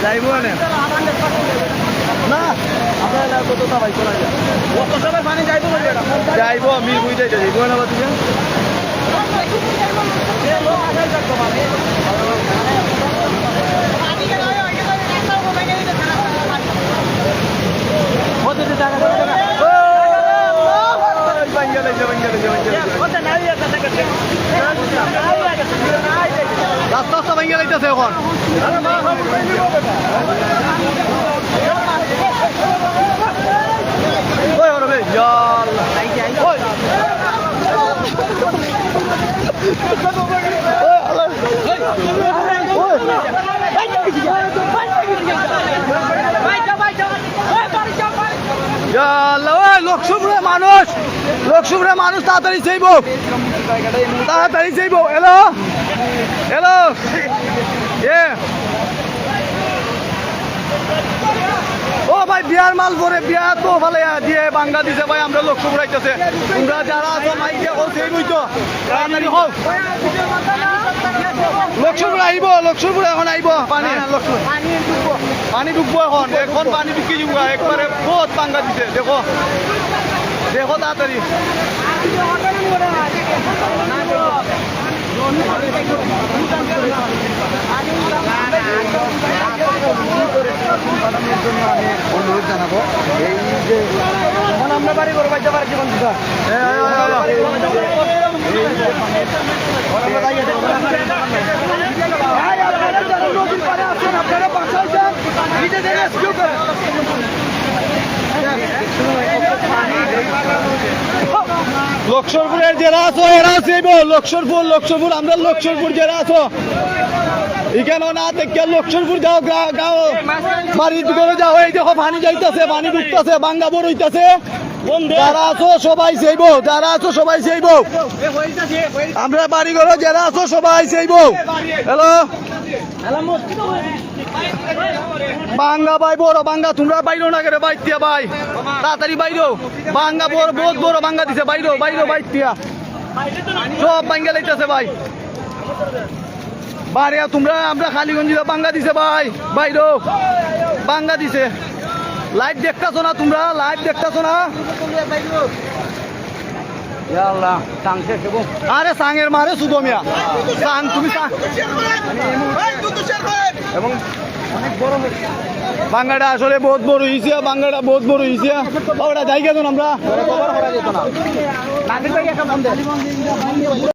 যাইব না আপনার কতটা ভাই চলা যায় কত সময় পানি যাইব যাইব আমি বুঝতে যাইব না তুমি রাস্তা রাস্তা ভেঙে যাইতেছে এখন লক্ষ্মীপুরের মানুষ তাড়াতাড়ি যাইব এলো এলো ও ভাই বিয়ার মাল পরে বিয়া তো ভালো দিয়ে বাঙ্গা দিছে ভাই আমরা লক্ষ্মীপুর আইতেছে তোমরা যারা আছো মাইকে ও সেই বইতো তাড়াতাড়ি হোক লক্ষ্মীপুর আইব লক্ষ্মীপুর এখন আইব পানি ঢুকবো এখন পানি ঢুকি যাব একবারে বহুত বাঙ্গা দিছে দেখো দেখো তাড়াতাড়ি অনুরোধ জানাবো এই যে আমরা বাড়ি করে বাইতে পারি জীবন লক্ষ্মীপুরের যারা আছো এরা চাইব লক্ষ্মীপুর আমরা লক্ষ্মীপুর যারা আছো এখানে না দেখে লক্ষ্মীপুর যাও গাও বাড়ির করে যাও এই দেখো পানি যাইতেছে পানি ঢুকতেছে বাঙ্গা বড় হইতেছে যারা আছো সবাই চাইব যারা আছো সবাই চাইব আমরা বাড়ি ঘরে যারা আছো সবাই চাইব হ্যালো বাঙ্গা ভাই বড় বাঙ্গা তোমরা বাইরো না করে বাইতিয়া ভাই তাড়াতাড়ি বাইরো বাঙ্গা বড় বহুত বড় বাঙ্গা দিছে বাইরো বাইতিয়া সব বাঙ্গা লাইতেছে ভাই বাড়ি তোমরা আমরা খালিগঞ্জিরা বাঙ্গা দিছে ভাই বাইরো বাঙ্গা দিছে লাইভ দেখতেছো না তোমরা লাইভ দেখতেছো না আরে সাঙের মারে শুধু মিয়া সাং তুমি এবং অনেক বড় বাঙ্গাটা আসলে বহুত বড় হয়েছে বাঙ্গাটা বহুত বড় হয়েছে ওটা যাই গেছো আমরা